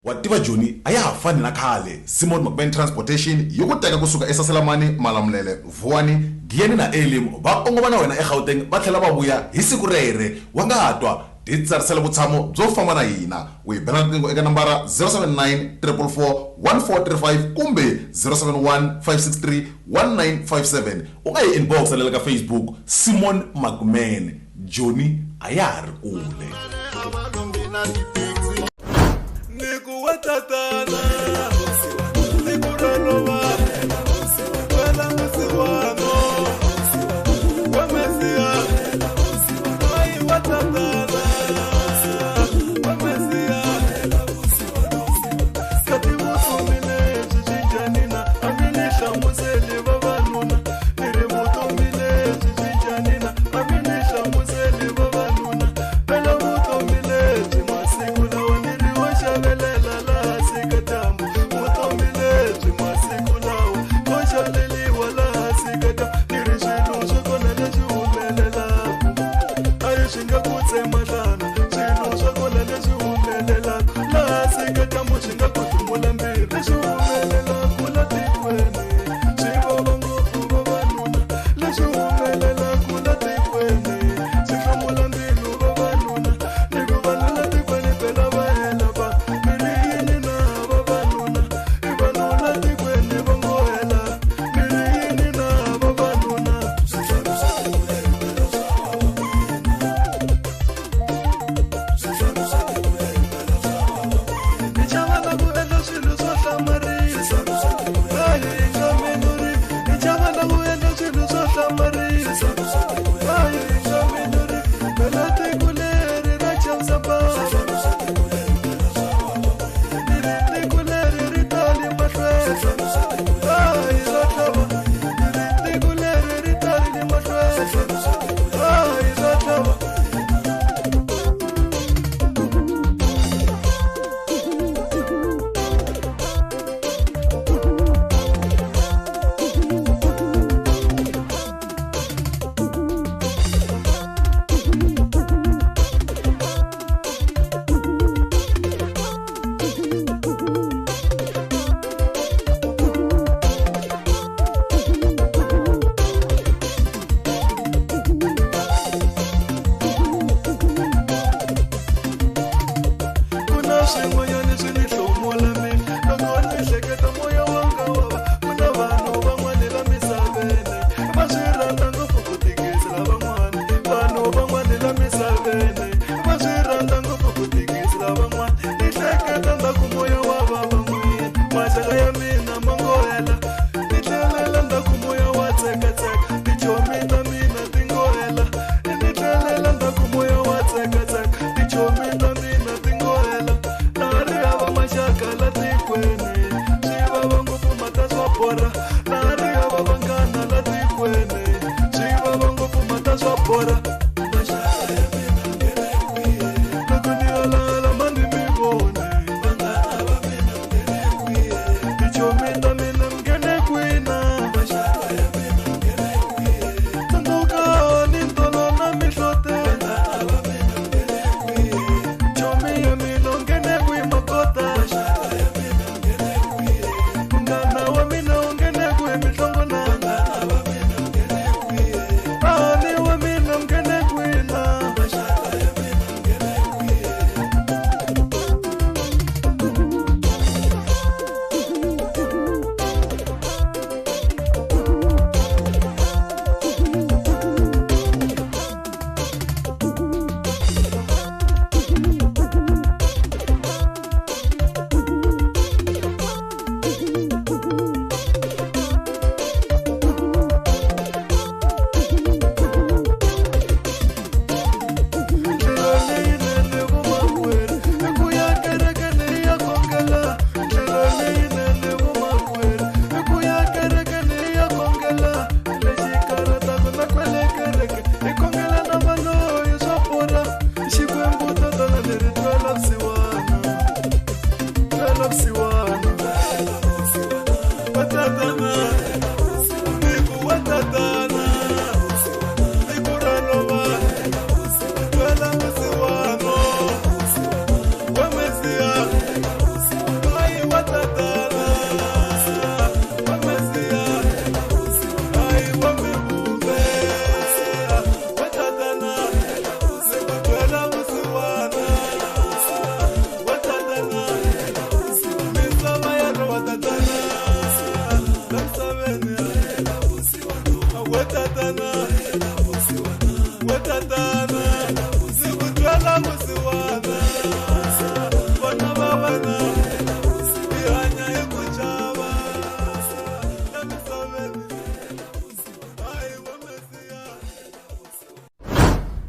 Wativa Joni aya hafani na khale Simon McBain Transportation yokuteka kusuka eSaselamani Malamulele Vuwani Giyani na Elim va ongomana wena eGauteng va tlhela va vuya hi siku rere wa nga twa titsarisela vutshamo byo famba na hina we bela riqingho eka nambara 079 444 1435 kumbe 071 563 1957 u nga hi inbox lela ka Facebook Simon McBain Joni aya ha ri kule.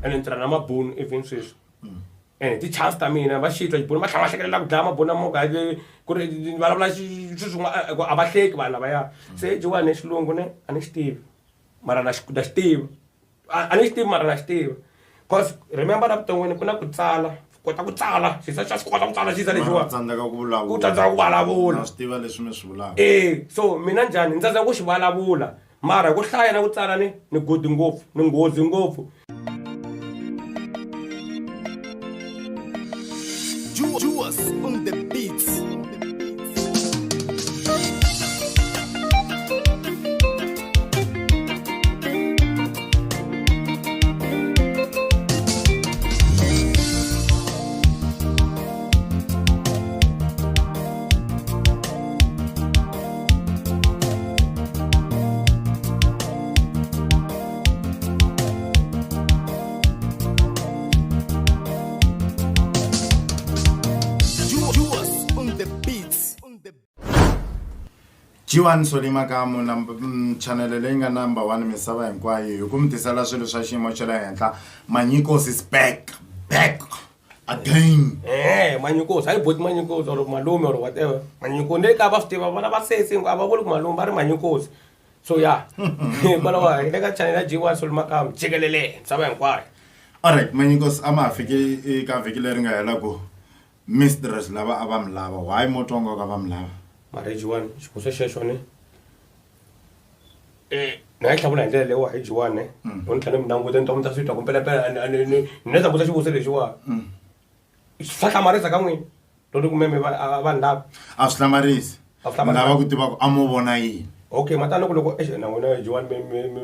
ene ntirha na mabunu even sweswi ene ti-chance ta mina va xitwa xibunu va tlhela va hlekelela ku dlaya mabunu amoga ku ri vulavula swin'wana a va hleki vanhu lavaya se jiwani xilungu ne a ni xi tivi mara na xi tiva a ni xi tivi mara na xi tiva cause remember na vuton'wini ku na ku tsala kota ku tsala xisa xa swi kota ku tsala xisa lexiwa ku tsandzeka ku vulavula swi tiva leswi mi swi vulaka so mina njhani ni tsandzeka ku xi vulavula mara ku hlaya na ku tsala ni godi ngopfu ni nghozi ngopfu Juwas on the beats. G1 Soli Makamu channel leyi nga number 1 misava hinkwayo hi ku mi tisela swilo swa xiyimo xa le henhla Manyikos is back again Manyikos hayi bot Manyikos or malume or whatever Manyikos ne ka va swi tiva vana va sesi a va vuli ku malume va ri Manyikos so ya kwalawa hi le ka channel ya G1 Soli Makamu jikelele misava hinkwayo alright Manyikos ama fiki ka vhiki leri nga hela ku mistress lava a va mi lava why motongo ka va mi lava mara G1 xikoso xexo ne na yi tlhavula hi ndlela leyiwa hi G1 ne ni tlhela mi languta ni ta mi ta swi twa ku mpelampela ni ta vuta xivuso lexiwa swa hlamarisa ka n'wina loko ku meme vanhu lava a swi hlamarisi ni lava ku tiva ku a mo vona yini okay matani loko na n'wina G1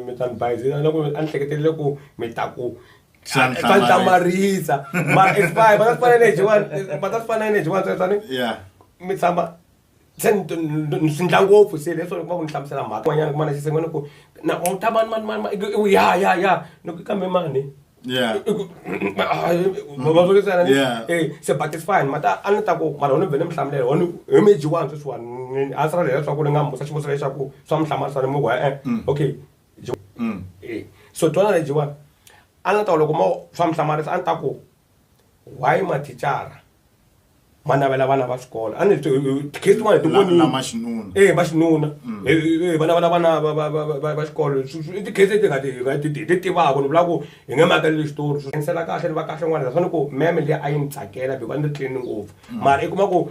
mi ta ni bayizi loko a ni hleketelele ku mi ta ku swa hlamarisa mara it's fine va ta swi fanele G1 va ta swi fanele G1 sweswani mi tshama sen swi ndla ngopfu se leswo loko va ku ni hlamusela mhaka wanyana kumana xisengweni ku na u ta mani ya loko kambe mani se but it's fine mata a ni ta ku mara ni vhele mi hlamulela wona hi mi G1 sweswiwani a sira leswaku ku ni nga mbusa xivuso lexaku swa mi hlamarisana mi ku okay so twana le G1 a ni ta loko mo swa mi hlamarisa a ni ta ku why mathicara manavela vana va xikolo a ni case tin'wana ti vonile va xinuna vana va xikolo i ti-case leti ti tivaka ni vula ku hi nge makeleli xitori ensela kahle ni va kahle n'wana leswani ku meme leyi a yi ni tsakela because a ni tlini ngopfu mara i kuma ku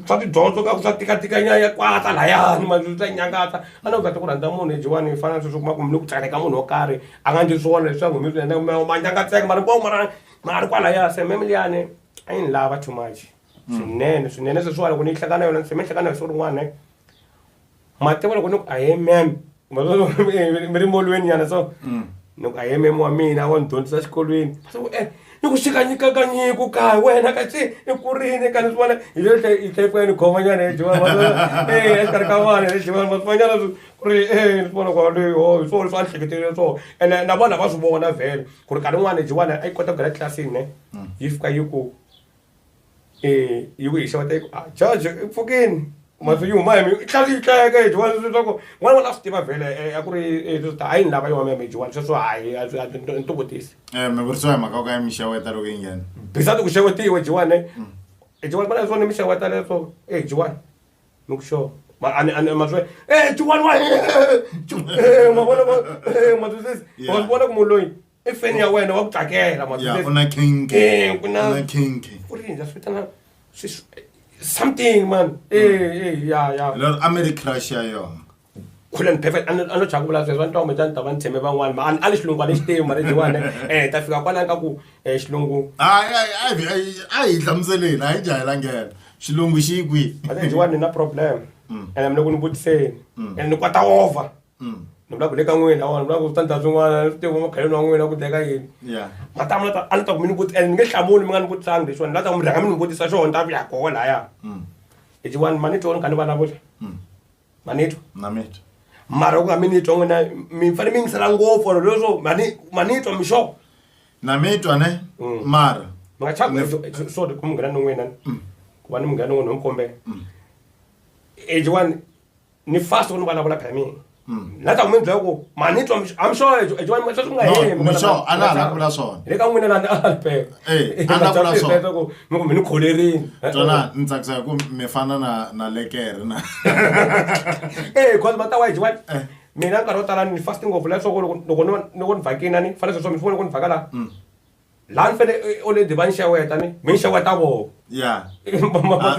swa tidyondzo ka ku swa tikatikanya kwata layani maswi swa nyangatsa a ni ku ku rhandza munhu hi G1 hi fana sweswo kuma ku mi le ku tsakeleka munhu wo karhi a nga ndli swona leswaku mi manyangatseka mara kwalaya se meme liyani a yi ni lava too much swinene sweswiwa loko ni yi hlekana yona se mi hlekana hi swo rin'wana mativa loko ni ku a hi meme mi ri molweni nyana so ni ku a hi meme wa mina wa ni dyondzisa xikolweni ni ku xika nyikaka nyiko kaya wena kasi i kurini ka ni swi vona hi le hi tlhela ni khoma nyana hi G1 exikarhi ka vana hi G1 ma swi vona nyana ku ri ni swi vona ku hi swona swa ni hleketelele swona ene na vona va swi vona vhele ku ri nkarhi n'wana G1 a yi kota ku nghena tlilasini ne yi fika yi ku yi ku hi xeweta yi ku George i pfukini maswi yi huma hi mi tlhela yi hlayeka hi G1 leswaku n'wana wa swi tiva vhele a ku ri a yi ni lava yona meme hi G1 sweswo hayi ni ntuvutisi mi vurisiwa hi mhaka ka ya mi xeweta loko yi nghena bisati ku xewetiwe G1 ne G1 vana swona mi xeweta leswo G1 ni ku sure maswe G1 wa ma vona maswi wa vona ku munhu loyi i feni ya wena wa ku tsakela maswi kuna kinki ku ri ndza swi vitana something man ya lero a mi ri crush ya yona kulen perfect ano chaka vula sweswo ni twa kumbe ta va ni tsheme van'wana ma a ni xilungu a ni xi tivi mara G1 ta fika kwalani ka ku xilungu a hi hlamuseleni a hi jahilangela xilungu xi yi kwihi G1 ni na problem ene mi le ku ni vutiseni ene ni kwata over ni vula ku le ka n'wina ni vula ku switandzaku swin'wana ni swi tivi makhaleni wa n'wina ku teka yini matama a ni ta ku mi ni vutisa ene ni nge hlamuli mi nga ni vutisangi leswiwani ni la ta ku mi rhanga mi ni vutisa swona ta vuya koho laya G1 ma ni twa ni kha ni vulavula ma ni twa na mitwa mara ku nga mi ni twa n'wina mi fanele mi yingisela ngopfu or leswo ma ni twa mi sure na mitwa ne mara mi nga chaka so ku mi nghena ni n'wina ku va ni mi nghena ni n'wina hi mi kombela G1 ni fast ku ni vulavula phamini Nata umendla ko manitwa I'm sure ejwani mase singayemi misho ana kula swona le ka n'wina lana alpe ana kula swona ko ngo mina kholerini tsona ntsakisa ku mefana na lekere na cause mata wa ejwani mina nkarhi wo tala ni fasting ngopfu leswaku loko ni vhakina ni fanele sweswo mi fone loko ni vhaka la la ni fane o le divani xaweta ni mi xaweta vo ya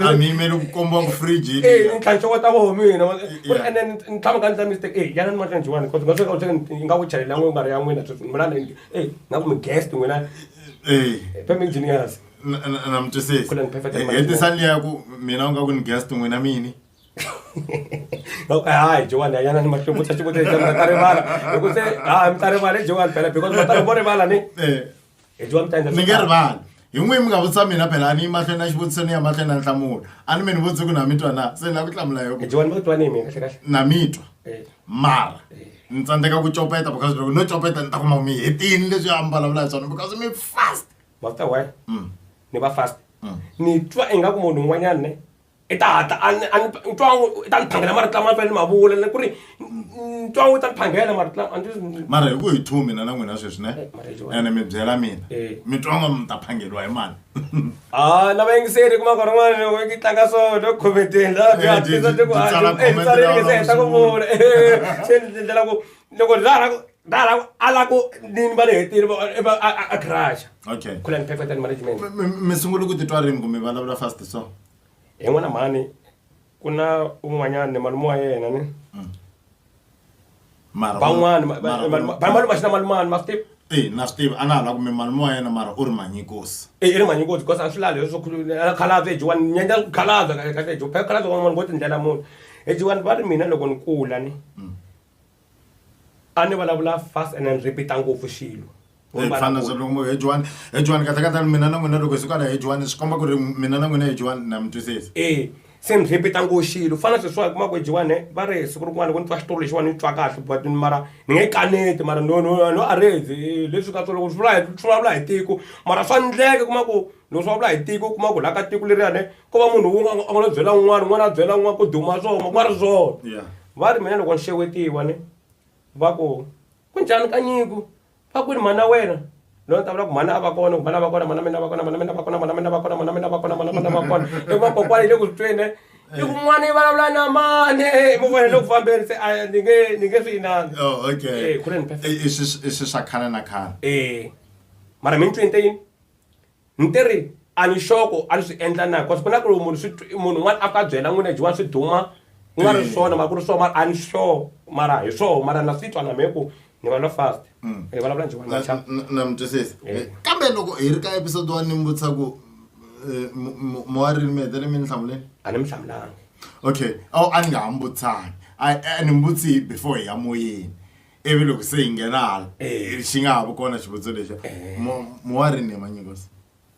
a mi me lo komba ku fridge ni xaweta vo mina and then ni tshama ka ndla mistake yana ni ma tlanji wani cause ngaso ka nga ku chalela n'we ngari ya n'wina mina na ku mi guest n'wina peme engineers na mtwisisi hetisani ya ku mina nga ku ni guest n'wina mini okay hayi Joan yana ni mahlumbu tsa chibote tsa tarevala loko se mi tarevala Joan phela because mata bore vala ni Joan mtanda ni ngerivani yin'we mi nga vutisa mina phela ani mahlweni a xivutiso ni ya mahlweni na nhlamulo a ni mi ni vutisi ku na mitwa na se na ku hlamula yoko Joan mi twa ni mina kahle kahle na mitwa mara ni tsandzeka ku copeta because loko no copeta ni ta kuma mi hetini leswi a mbalavula hi swona because mi fast mafta why ni va fast ni twa ingaku munhu un'wanyana ne itata ntwangu ta niphangela maritla ma fele mavula ku ri ntwangu ta niphangela maritla mara hi ku hi two mina na n'wina sweswi ne ene mi byela mina mitwangu mi ta phangeriwa hi mani na vayingiseri kuma nkarhi wun'wana loko yi tlanga so no khomenteni la byahatisa ti ku tsareleke se heta ku vula se ni ndlela ku loko dara ala ku ni va le hetini a crash okay kula ni perfect management mi sungule ku titwa rini kumbe vulavula fast so n'wana mani ku na un'wanyana malume wa yena ni van'wani malume va xina malumani ma Steve na Steve ana hala kumbe malume wa yena mara u ri Manyikos i ri Manyikos because a swi lavi leswo khalaza ejiwani nyenda khalaza kahle ejiwa phela khalaza wan'wana ngo tindlela munhu ejiwani va ri mina loko ni kula ni a ni vulavula fast and then repeat ngopfu xilo fana zo loko ejiwani kahle mina na n'wina loko hi suka la ejiwani swi komba ku ri mina na n'wina ejiwani na mi twisisi se ni repeat ngopfu xilo fana sweswiwa hi kuma ku ejiwani va ri siku rin'wana loko ni twa xitori lexiwani ni twa kahle but mara ni nge kaneti mara no arezi leswi ka loko swi vulavula hi tiko mara swa ndleka kuma ku loko swi vulavula hi tiko kuma ku la ka tiko leriyani ko va munhu a nga lo byela un'wana a byela un'wana ku duma swona ku va ri swona va ri mina loko ni xewetiwa ni va ku njhani ka nyiko va ku ri mana wena loko ta vula ku mana a va kona ku mana va kona mana mina va kona mana mina va kona mana mina va kona mana mina va kona mana mina va kona vakokwana le ku tweni i kun'wana yi vulavula na mani mu fanele ku fambeni se ni nge swi inani okay ku ri ni perfect i swi swa khale na khale mara mi ni twini te yini ni te ri a ni xoko a ni swi endla na cause ku na ku ri munhu un'wana a fika a byela n'wina jiwa swi duma ku nga ri swona mara ku ri swona mara a ni sure mara hi swona mara na swi twa na me ku ni vulavula fast hi vulavula njiwana na mi twisisi kambe loko hi ri ka episode 1 ni mi vutisa ku mowarini mi hetele mi ni hlamuleni a ni mi hlamulanga okay a ni nga ha mi vutisanga a ni mi vutisi before hi ya moyeni ivi loko se hi nghena hala xi nga ha vi kona xivutiso lexiya mowarini Manyikos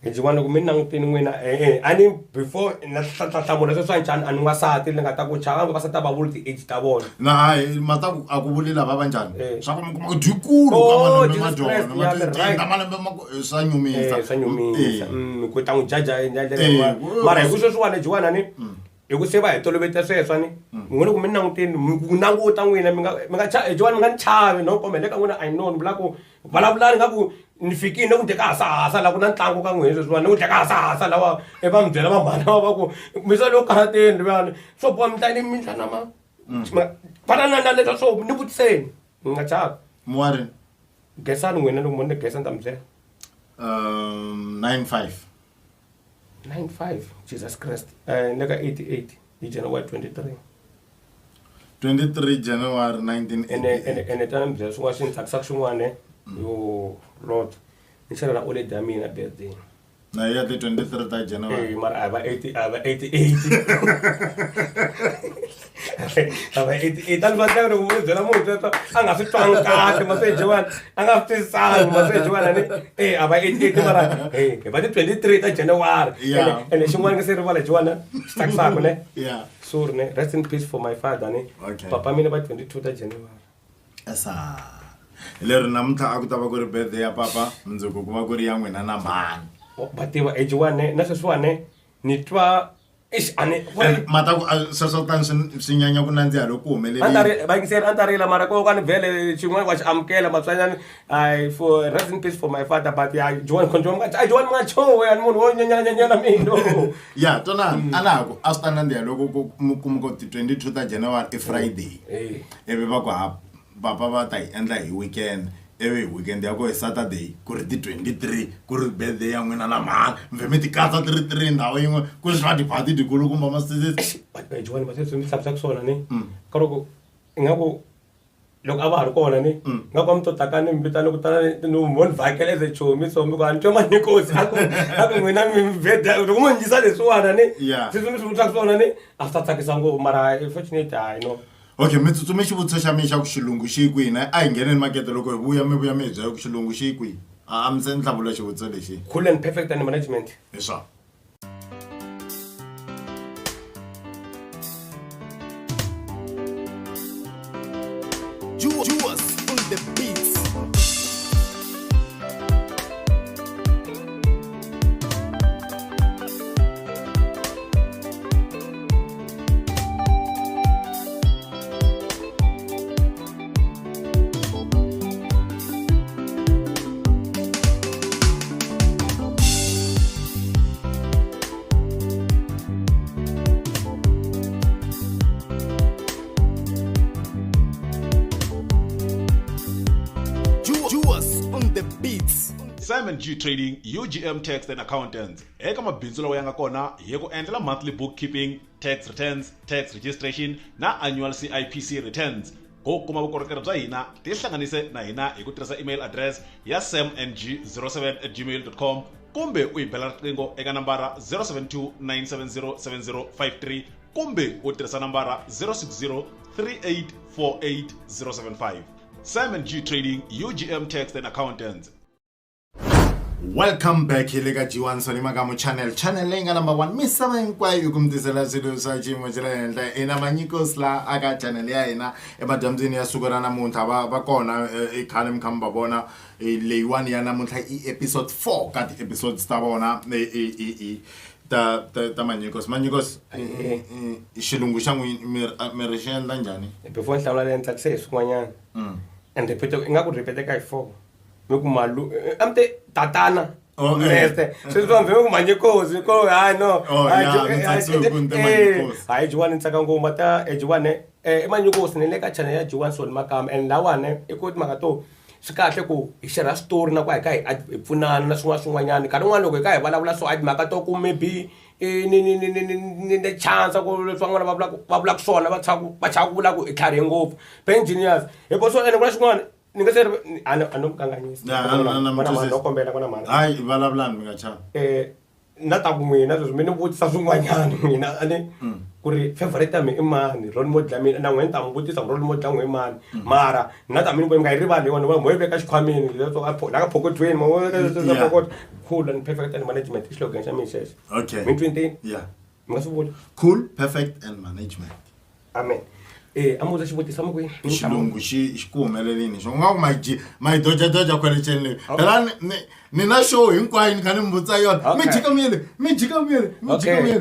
njiwana loko mi ni langutini n'wina a ni before na hlamula sweswi njhani a ni n'wasati ni nga ta ku chava vasati a va vuli ti-age ta vona na hayi mata a ku vuli lava va njhani swa ku mi kuma ku dyikulu ka malembe swa nyumisa swa nyumisa ku ta n'wi jaja mara hi ku sweswiwani jiwana ni hi ku se va hi toloveta sweswo ni n'wina loko mi ni langutini ku languta n'wina mi nga jiwana mi nga ni chavi no kombeleka n'wina I know ni vula ku vulavulani nga ku ni fikile ku teka hasahasa la ku na ntlangu ka n'wina sweswiwani ni ku teka hasahasa lawa va mi byela vamhana va ku mi swa lo karateni rivani swo boha mi tani mi ndla nama fana na leswa swo ni vutiseni ni nga chavi mowarini gesani n'wina loko mo ni gesa ni ta mi byela 95 Jesus Christ ni ka 88 hi January 23 January 1988 ene ta mi byela swin'wana swi ni tsakisaka swin'wana yo Lord ni xela la ole da mina birthday na ya the 23 ta January mara ava 88 ava 88 tan vatla ro mo byela mo tata a nga swi twanga kahle ma swi jiwana a nga swi tisanga ma swi jiwana ni ava 88 mara va ti 23 ta January ene xin'wana ke se rivala jiwana xitsakisaka ne sorry ne rest in peace for my father ne papa mina va 22 ta January esa lero namuntlha a ku ta va ku ri birthday ya papa mundzuku ku va ku ri ya n'wina na mhani va tiva ejiwane na sweswiwane ni twa mata sweswo tani swi nyanya ku nandziha loko ku humeleli vayingiseri a ni ta rila mara ko ka ni vhele xin'wana wa xi amukela matswanyani for rest in peace for my father but Joan Joan mga chowe ani munhu wo nyanyanyana mino ya twanani a na ku a swi ta nandziha loko ku kuma ku ti 22 ta January i Friday ivi va ku papa va ta hi endla hi weekend ivi weekend ya ko hi Saturday ku ri ti 23 ku ri birthday ya n'wina na mhani mve mi ti katsa 33 ndhawu yin'we ku ri swa tiphati tikulukumba masisisi Joan masisi mi hlamusaka swona ni ka loko ingaku loko a va ha ri kona ni nga ku mi to taka ni mi vitana ku tana ni mo ni vhakela as a chomi so mi ku a ni twa Manyikos a ku n'wina mi birthday loko mo njisa leswiwana ni swi mi swi vutisaka swona ni a swi ta tsakisa ngopfu mara unfortunately I know. Okay, mi tsutsumi xivutiso xa mina xa ku xilungu xi kwihi na a hi ngeneni makete loko hi vuya mi byela ku xilungu xi kwihi a mi se ni hlamula xivutiso lexi Cool and perfect and management. hi swa Juwas on the beats. Juwas on the beats. Simon G Trading, UGM Tax and Accountants. Eka mabindzu lawa yanga kona hi ku endlela monthly bookkeeping, tax returns, tax registration na annual CIPC returns. Ku kuma vukorhokeri bya hina tihlanganise na hina hi ku tirhisa email address ya samng07@gmail.com kumbe u hi bela riqingho eka nambara 072-970-7053 kumbe u tirhisa nambara 060-3848-075. Simon G Trading, UGM Tax and Accountants. Welcome back here ka G1 Sony Makamu channel leyi nga number 1 misava hinkwayo ku mi tisela swilo swa xiyimo xa le henhla ina Manyikos la aka channel ya hina emadyambyini ya siku ra namuntlha va kona i khale mi kha mi va vona leyiwani ya namuntlha i episode 4 ka ti-episodes ta vona ta Manyikos xilungu xa mi ri xi endla njhani Before ni hlamula leyi ni tsakise hi swin'wanyana and ingaku ripeteka hi 4 mi ku malu amte tatana Reste. Se tu avem Manyikos, ko ai no. Ai Joan ntsaka ngoma ta Joan Manyikos ne le ka channel ya Joan Sol Makamu and lawane ikoti makato swi kahle ku hi share story na ku hi pfunana na swin'wanyana nkarhi wun'wana loko hi ka hi vulavula so mhaka to ku maybe ni chance ku leswan'wana va vulaka swona va chaka ku vula ku i tlharihe ngopfu engineers hi ko so ene ku na xin'wana ni nga se ano mukanganyisa no kombela kona mani hayi vulavulani mi nga chava na ta ku n'wina sweswi mi ni vutisa swin'wanyana n'wina ani ku ri favorite ya mi i mani role model ya mina na n'wina ta mi vutisa role model ya n'we i mani mara na ta mi nga yi rivali yona mo yi veka xikhwameni leswo la ka pokotweni mo veka pokot cool and perfect and management i slogan xa mina xexo okay mi twintini yeah mi nga swi vula cool perfect and management amen amuza xivutisa mo kwini xilungu xi ku humelelini xo nga ku my doja kwele cheni phela ni na show hinkwayo ni kha ni mi vutisa yona mi jika miyele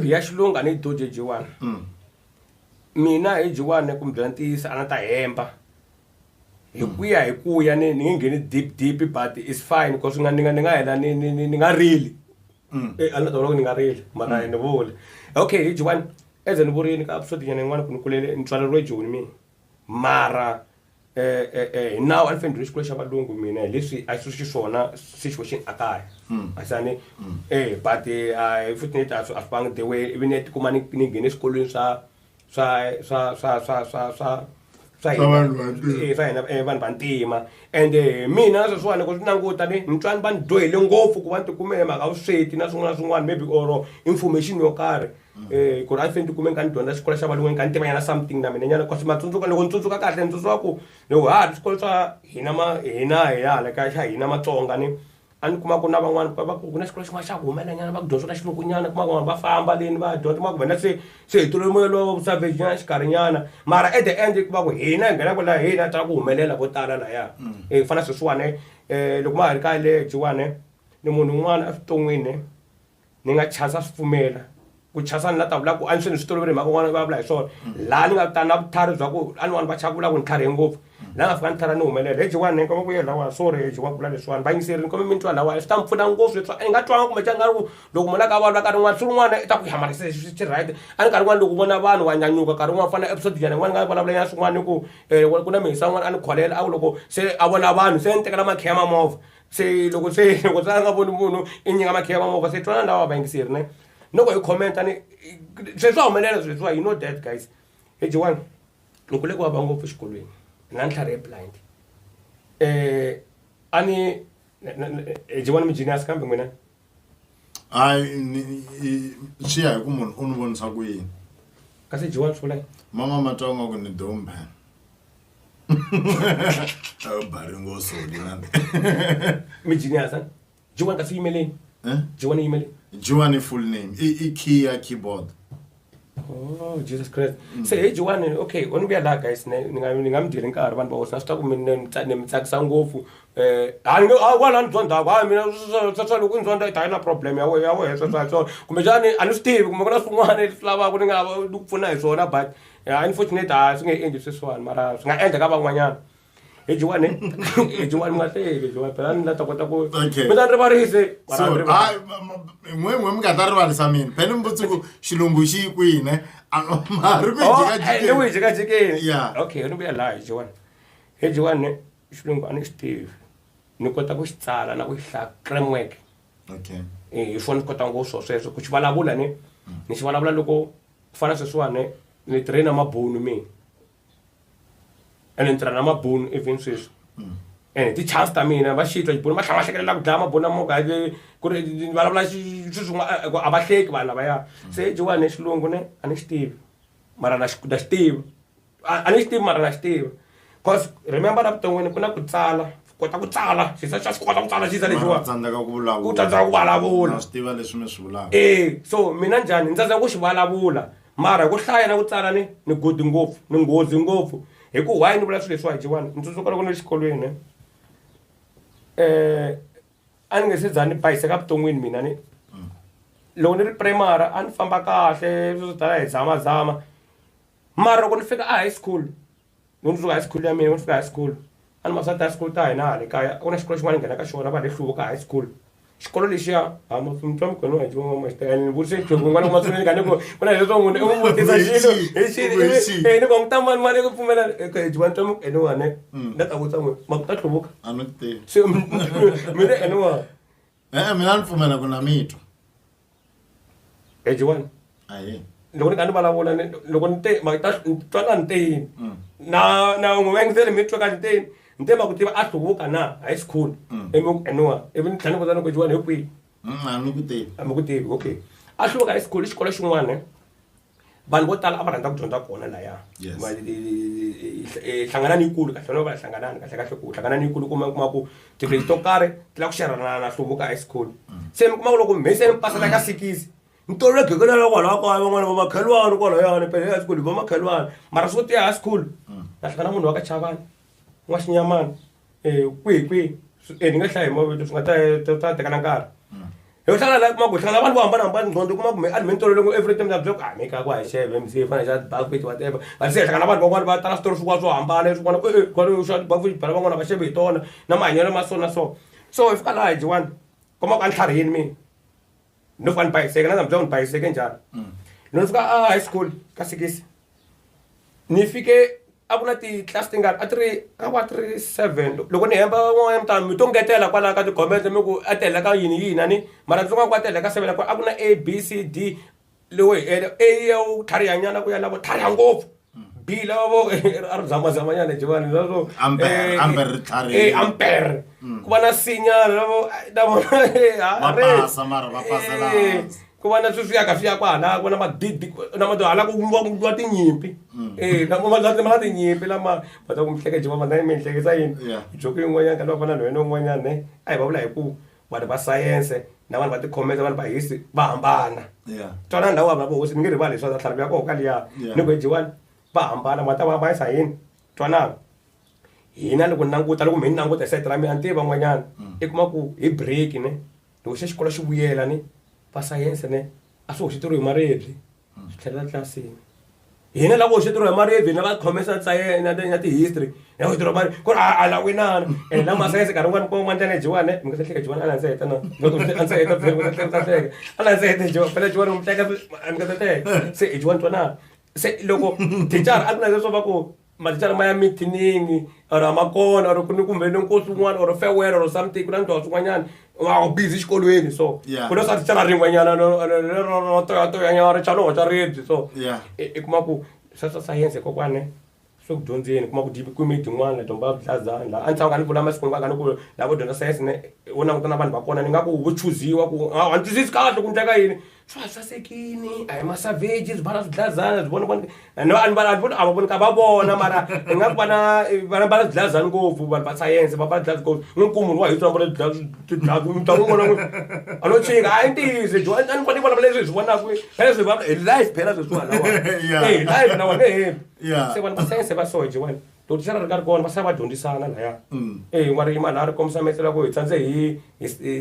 ya xilungu a ni doje J1 mina hi J1 ku mi byela ntiyisa a na ta hemba hi ku ya ni nge ngheni deep but it's fine because ni nga hela ni nga rili a na ta loko ni nga rili mara ni vula okay hi J1 eze ni vurini ka episode yana yin'wana ku ni kulele ni tswaleriwe Joni mina mara now a ni fanele xikolo xa valungu mina leswi a swi xiswona situation a kaya asani but futhi a swi bangi the way even ni tikuma ni nghene eswikolweni swa hina vanhu vantima and mina sweswiwani ku swi languta ni ntswani va ni dyohele ngopfu ku va ni tikume mhaka vusweti na swin'wana maybe or information yo karhi ku ri a fanele tikume ni kha ni dyondza xikolo xa valungu ni kha ni tivanyana something na mina nyana kasi matsundzuka loko ni tsundzuka kahle ni tsundzuka ku loko swikolo swa hina hi hala ka xa hina Matsonga ni a ni kuma ku na van'wana ku na xikolo xin'wana xa ku humelela nyana va ku dyondzisa xilungunyana kuma ku va famba leni va dyondza kuma ku vena se hi tole moya lowo savage nyana xikarhi nyana mara at the end kuma ku hina hi nghena ku laha hina ta ku humelela vo tala lahaya ku fana sweswiwani loko ma ha ri kale J1 ni munhu un'wana evuton'wini ni nga chance a swi pfumela ku chasana na tabula ku answeni switori mhaka n'wana va vula hi swona laha ni nga ta na vutlhari bya ku a ni vana va chavula ku ni tlharihe ngopfu laha nga fika ni tlhara ni humelela hejiwani ni nkoma ku ye lawa sorry hejiwani vula leswiwani va yingiserile ni kome mi twa lawa swi ta mi pfuna ngopfu leswi i nga twanga kumbe nga ri ku loko munhu a ka vulavula nkarhi wun'wana swi rin'wana i ta ku hamarisa swi right a ni nkarhi wun'wana loko vona vanhu va nyanyuka nkarhi wun'wana fana episode yana n'wana nga vulavula ya swin'wana ni ku ku na mihisa n'wana a ni kholela a ku loko se a vona vanhu se ni tekela makhiya ma movha se loko se a nga voni munhu i nyika makhiya ma movha se twana lawa va yingiseri ne loko hi comment ni sweswi swa humelela sweswiwa you know that guys hejiwani ni kule ku vava ngopfu exikolweni na ni tlharihe blind a ni hejiwani mi genius kambe n'wina swi ya hi ku munhu u ni vonisa ku yini kasi hejiwani swi vula mama matsonga ku ni domba bari ngosoli nande mi genius jiwani kasi yimeleni jiwani yimeleni Juwani full name key keyboard. Oh Jesus Christ. Say Juwani okay when we are la guys ni ngamdile nkarhi vanhu va swi ta ku mina ni mitsakisa ngopfu wala ni zonda wa mina swa loko ni zonda i na problem ya we so kumbe jani a ni swi tivi kumbe ku na swin'wana leswi lavaka ni nga ku pfuna hi swona but unfortunately swi nge endli sweswiwani mara swi nga endla ka van'wanyana hejiwani nga tele hejiwani phela ni la ta kota ku mina ni rivarise n'we mi nga ta rivalisa mina phela mi vutsi ku xilungu xi yi kwini mari ku jikajikeni okay ni vuya laha hejiwani xilungu a ni xi tivi ni kota ku xi tsala na ku xi hlaya framework hi swona ni kota ngopfu sweswo ku xi vulavula ni xi vulavula loko ku fana sweswiwani ni tirhe na mabunu mina ene ni tirha na mabunu even sweswi ene ti-chance ta mina va xitwa xibunu va tlhela va hlekelela ku dlaya mabunu amoga ku ri vulavula swin'wana a va hleki vanhu lavaya se jiwani xilungu ne a ni xi tivi mara na xi tivi a ni xi tivi mara na xi tivi cause remember na vuton'wini ku na ku tsala kota ku tsala xisa xa swi kota ku tsala xisa lexiwa u tsandzeka ku vulavula swi tiva leswi mi swi vulaka so mina njhani ni tsandzeka ku xi vulavula mara ku hlaya na ku tsala ni godi ngopfu ni nghozi ngopfu hi ku why ni vula swilo leswiwa jiwani ni tsundzuka loko ni ri xikolweni a ni nge se za ni bayiseka vuton'wini mina ni loko ni ri primary a ni famba kahle swo tala hi zamazama mara loko ni fika a high school loko ni suka high school ya mina ni fika high school a ni masati high school ta hina hala kaya ku na xikolo xin'wana ni nghena ka xona va le hluvuka high school xikolo lexiya mutwa mikwenu wa jiwa ni vurise jogo n'wana ku masuneni ka ni ku na leswo munhu i n'wi vutisa xilo hi xilo ni ku n'wi mani ku pfumela jiwa ni twa mikwenu wa ne na ta vutisa n'wi ma ku ta hluvuka a ni tivi se mina eniwa mina ni pfumela ku na mitwa jiwani loko ni ka ni vulavula loko ni te ma ta twana ni te yini na n'wi vengisele mi twa ka ni te yini ni te ma ku tiva a hluvuka na high school eniwa ivi ni tlhela ni vutana ku jiwani hi kwihi a ni ku tivi a mi ku tivi okay a hluvuka high school i xikolo xin'wana vanhu vo tala a va rhandza ku dyondza kona laya hlanganani yikulu kahle no va hlanganani kahle ku hlanganani yikulu kuma ku tigrade to karhi ti la ku xerhana na hluvuka high school se mi kuma ku loko mi se mi pasela ka sikisi ni tolovela gekelela kwalaho kaya van'wana va makhelwani kwalayani pele high school va makhelwani mara swo tiya high school na hlangana munhu wa ka chavani n'wa xinyamani kwihi ni nga hlaya hi mavito swi nga ta tekana nkarhi hi hlangana la kuma ku hlangana vanhu vo hambanahambana nqondo kuma ku a ni mi tolovele every time bya ku mi ka ku a hi xeve mc fana xa buffet whatever but se hlangana vanhu van'wana va tala switori swin'wana swo hambana swin'wana xa buffet phela van'wana va xeve hi tona na mahanyelo ma so na so hi fika laha hi jiwani kuma ku a ni tlharihini mina no fika ni bayiseke na byela ni bayiseke njhani loko ni fika a high school ka sikisi ni fike a ku na ti-class tingani a va 37 loko ni hemba n'wana mtani mi to ngetela kwalaho ka ti-comment mi ku a telela ka yini ni mara ndzi nga ku a telela ka 7 a ku na a b c d lowu a ya wu tlharihanyana ku ya lavo tlhariha ngopfu b lavo a ri zamazamanyana jivani leswo ampere ku va na sinyana lavo ku va na swiyaka hala ku va na madidi na hala ku wa tinyimpi ma tinyimpi lama va ta ku mihleke jiva vanani mi hlekisa yini joko yin'wanyana ka ni va fana na wena un'wanyana ne a hi va vula hi ku vanhu va sayense na vanhu va tikhomesa vanhu va hisi va hambana twanani laha va hosi ni nge rivali leswi va ta tlhariha koho ka liya ni ku jiwani va hambana ma ta va yisa yini twanani hina loko ni languta loko mi ni languta hi sayiti ra mina a ni tivi van'wanyana i kuma ku hi break ne loko xe xikolo xi vuyela ni va sayense ne a swi hoxiteriwe hi maribye swi tlhelela tlilasini hina lavo hoxiteriwe hi maribye na va khomesa na ti-history na hoxiteriwe mari ku ri a la winana ene la masayense nkarhi wun'wani ko n'wana jiwane mi nga ta hleka jiwane a ndzi heta na a ndzi heta mi nga ta hleka a ndzi heta jiwane phela jiwane mi hleka mi nga ta hleka se jiwane twanana se loko tichara a ku na leswo va ku matichara ma ya meeting or amakona or ku ni kumbe ni nkosi wun'wana or farewell or something ku na ndhawu swin'wanyana wa busy xikolweni so ku na swa tichara rin'wanyana ro toyanyana ri chalo hoxa ribye so i kuma ku swa science kokwane swi ku dyondzeni kuma ku ku meeting n'wana dyomba vudlazana la a ni tshama ni vula masiku nga ni ku lavo dyondza science ne u languta na vanhu va kona ni nga ku vo chuziwa ku a ni twisisi kahle ku ndleka yini swa sasekini a hi ma-savages vana swidlazana vona a va voni ka va vona mara hi nga ku vana va swidlazana ngopfu vanhu va science va dlaza ngopfu n'wi munhu wa hi swona mitlangu n'wana a lo chinga a yi ntiyise a ni fane vona leswi hi swi vonaka phela swi va hi life phela sweswiwa lawa hi life na wona se vanhu va science va so jiwani totichara ri karhi kona va sala va dyondzisana laya n'wana yimani a ri kombisa metsela ku hi tsandze hi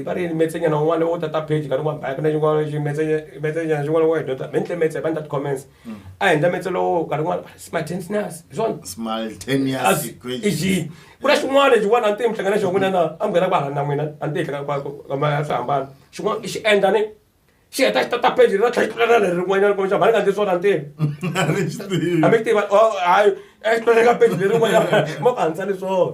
va ri metsenyana wun'wana wo tata page nkarhi wun'wana baya ku na xin'wana metsenyana xin'wana wa hi dyondza me ni tle metse va ni ta ti-comments a endla metselo nkarhi wun'wana simultaneous hi swona ku na xin'wana xin'wana a ni tihi mi hlangana xon'winana a mi nghena ku hala na n'wina a ni tihi hlangana swi hambana xin'wana i xi endla ni xi heta xi tata page ra tlhela leri rin'wanyana kumbe mali nga ndli swona ni tihi a mi tiva hayi explore ka page leri rin'wanyana mo ka hantsani swona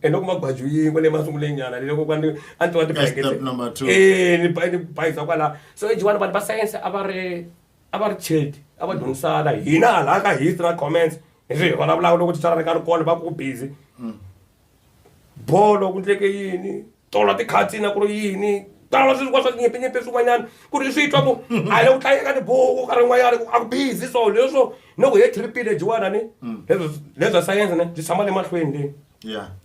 ene loko magwaju yin'we leyi masungulenyana loko a ni tiva ni bayisa kwala so ejiwani vanhu va science a va ri chilled a va dyondzisana hina hala ka history na comments leswi hi vulavulaka loko tichara ri karhi kona va ku busy bolo ku ndleke yini tola tikhatsina ku ri yini tala sweswiwa swa tinyimpinyimpi swin'wanyana ku ri swi twa ku a le ku hlayeka tibuku ka rin'wanyana a ku busy so leswo no ku he tripile jiwana ni leswa science ne byi tshama le mahlweni le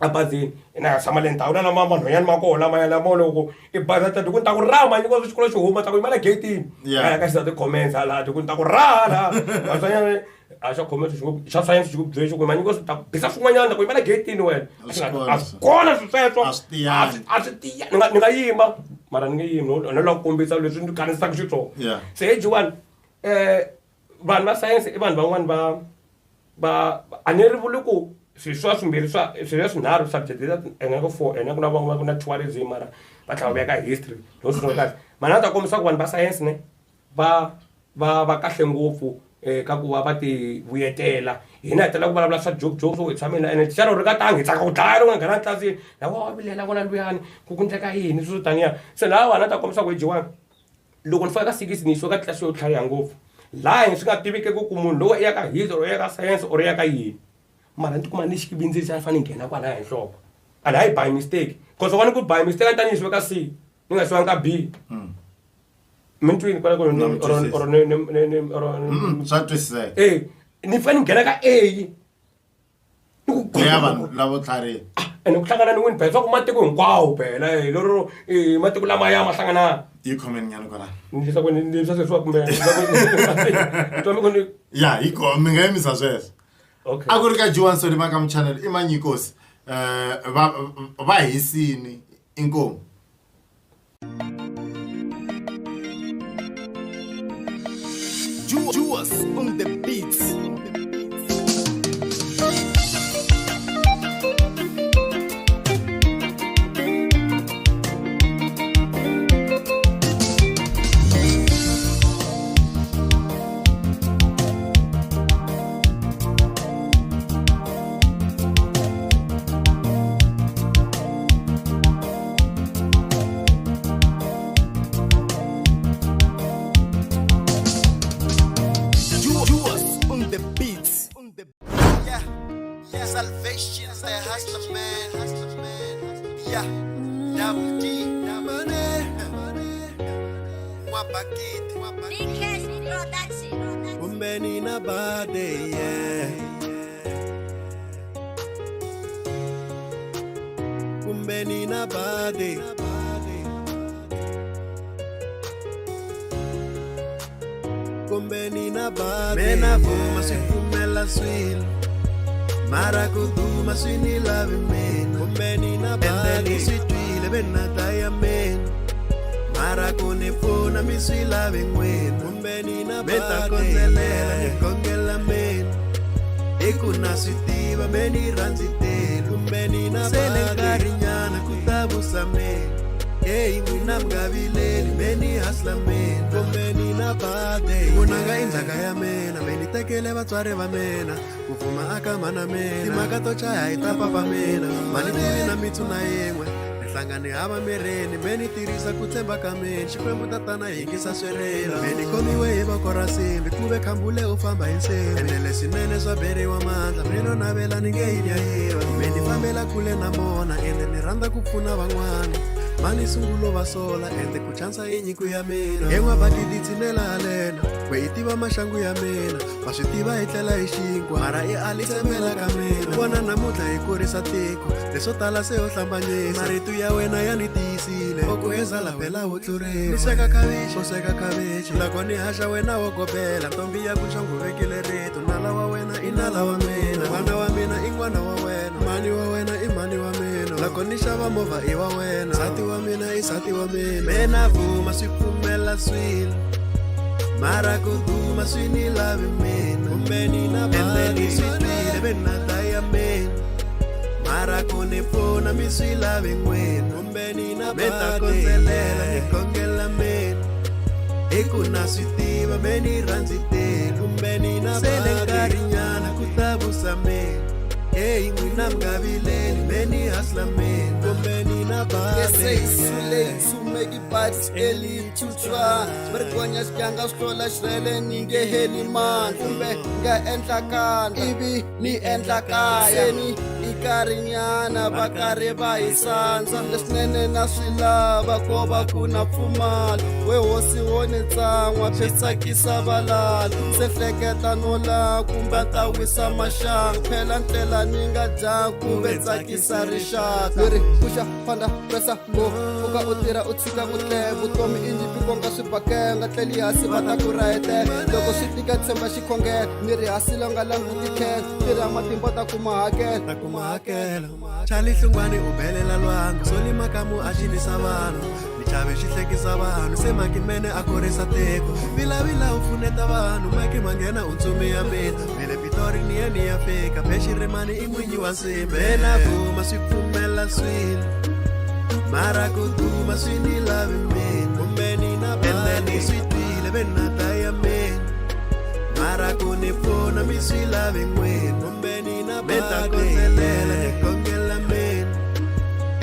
a bazini na tshama le ndhawu na vanhwanyana ma koho lamaya lamo loko i baza ta tiku ni ta ku raha Manyikos xikolo xi huma ta ku yimela gatini aya ka xisa ti-comments hala tiku ni ta ku raha laha vaswanyana a xa comments xa science xi ku byele xi ku Manyikos ta bisa swin'wanyana ta ku yimela gatini wena a swi kona sweswo a swi tiya ni nga yima mara ni nge yimi no la ku kombisa leswi ni kanisaka xiswona se he jiwani vanhu va science i vanhu van'wani va a ni ri vuli ku swilo swimbirhi swilo swinharhu subject engaku 4 ene ku na tourism mara va tlhela va veka history loko swi kahle mana ni ta kombisa ku vanhu va science ne va kahle ngopfu ka ku va ti vuyetela hina hi tela ku vulavula swa joke so hi tshamile ene tixara ri ka tangi hi tsaka ku dlaya loko nga nghena tlilasini lava wa vilela vona luyani ku ndleka yini swi taniya se laha vanhu a ta kombisa ku hi jiwani loko ni fika ka 6 ni yisiwa ka tlilasi yo tlhariha ngopfu laha hi swi nga tivike ku munhu lowu i ya ka history or i ya ka science or i ya ka yini mara ni tikuma ni xivindzi xa fanele nghena kwalaya hi nhloko a laha hi by mistake because wani ku by mistake a ni ta ni yisiwe ka C ni nga yisiwanga ka B mi twini kwala swa twisiseka ni fanele ni nghena ka A ya vanhu lavo tlhariha ene ku hlangana ni n'wini phela swa ku matiko hinkwawo phela lero matiko lamaya ma hlangana yi khomeni nyana kwala ni swa sweswiwa kumbe ya yi khome mi nga yimisa sweswo a ku ri ka Jiwan Soli Makamu channel i Manyikos va hisini inkomu Juwas on the beats. Salvation, the hustler man. Yeah, double D, Kumbeni na bade, yeah. Kumbeni na bade. Kumbeni na bade. Mena fuma si kumela swil. Maracuduma swini love men. Kumbeni na bade. Endeli si twile benata ya men. mara kunifuna miswilave n'wina kumbe nina meta kondzelela ni kongela mina ikuna swi tiva me ni rhandzitela kumbe nina sele nkarhinyana ku ta vusa mina hey n'wina mga vileli me ni hasla mina kumbe nina bade kunanga endzhaka ya mina me ni tekele vatswari va mina ku pfuma aka mana mina timhaka to chaya hi ta papa mina mani tivi na mitsu na yin'we hlangani hava mirini me ni tirhisa ku tshemba ka mina xikwembu tatana hingisa swerela me ni khomiwe hi voko ra simbi ku ve khambule u famba hi nsimbi ene leswinene swa beriwa mandla me no navela ni nge yi nyayiva me ni fambela kule na mona ende ni rhandza ku pfuna van'wana mani sungulo va sola ende ku chansa hi nyiko ya mina en'wabakiti tshinela halena we i tiva maxangu ya mina va swi tiva hi tlela hi xinkwa mara i alisemela ka mina vona namuntlha hi kurisa tiko leswo tala se ho hlambanyisa marito ya wena ya ni tiyisile oku ezala phela wo tluriwa ni sweka khavichi loko ni haxa wena wo gobela ntombi ya ku xonguvekile rito nala wa wena i nala wa mina n'wana wa mina i n'wana wa wena mani wa wena i mani wa mina loko ni xava movha i wa wena nsati wa mina i nsati wa mina me na vuma swi pfumela swilo mara ku duma swi ni lavi mina kumbe nina ende ni swi twile ve na ta ya mina mara ku ni pfuna mi swi lavi n'wina kumbe nina me ta kondzelela ni kongela mina i ku na swi tiva me ni rhandzitela kumbe nina sele nkarhinyana ku ta vusa mina hey n'wina mga vileli me ni hasla mina kumbe nina bade make it bad early to try Bergonya skanga skola shrele ninge heli man kumbe nga endla kan ivi ni endla kaya ni ikarinyana bakare ba isanza lesnene na swilava ko va kuna pfumala we hosi wone tsangwa phetsakisa balala se hleketa no la kumbe ta wisa mashanga phela ntlela ninga dya kumbe tsakisa rixaka ri kusha fanda presa go uka utira utsika kutle vutomi injipi konga swibakenga tleli hasi va ta ku rayete loko swi tika tshemba xikhongela miri hasi longa languti khela tirha matimba ta kuma hakela chali hlungwani u belela lwangu soli makamu a xinisa vanhu michave xi hlekisa vanhu se makimene a korisa tiko vilavila u pfuneta vanhu maki manghena u ntsumi ya mina mele pitori ni ye ni ya fika phexirimani i n'winyi wa nsimbi ena vuma swi pfumela swilo mara ku duma swi ni lavi mina kumbe nina ende ni swi twile ve na ta ya mina mara ku ni pfuna mi swi lavi n'wina kumbe nina me ta kondzelela ni kongela mina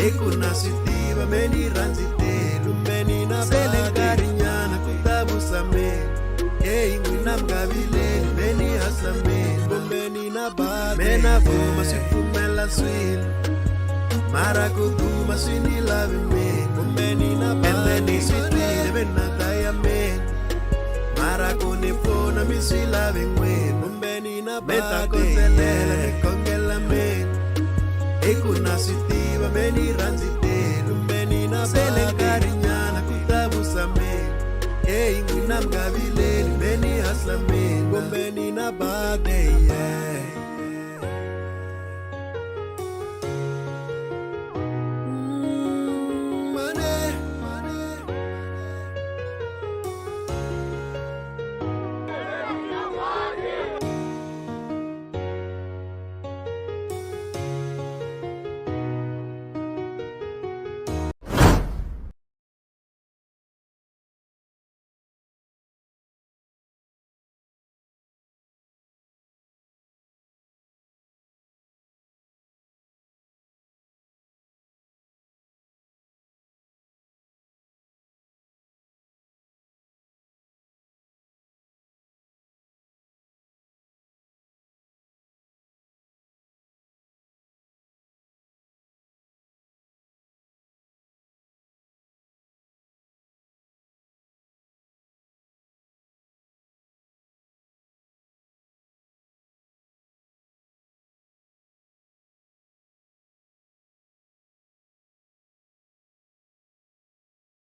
i ku na swi tiva me ni rhandzitela kumbe nina sele nkarhinyana ku ta vusa mina hey n'wina mga vileli me ni hasla mina kumbe nina bade me na vuma swi pfumela swilo mara ku duma swi ni lavi mina kumbe nina ende ni swi twile ve na ta ya mina mara ku ni pfuna mi swi lavi n'wina kumbe nina me ta kondzelela ni kongela mina i ku na swi tiva me ni rhandzitela kumbe nina sele nkarhinyana ku ta vusa mina hey n'wina mga vileli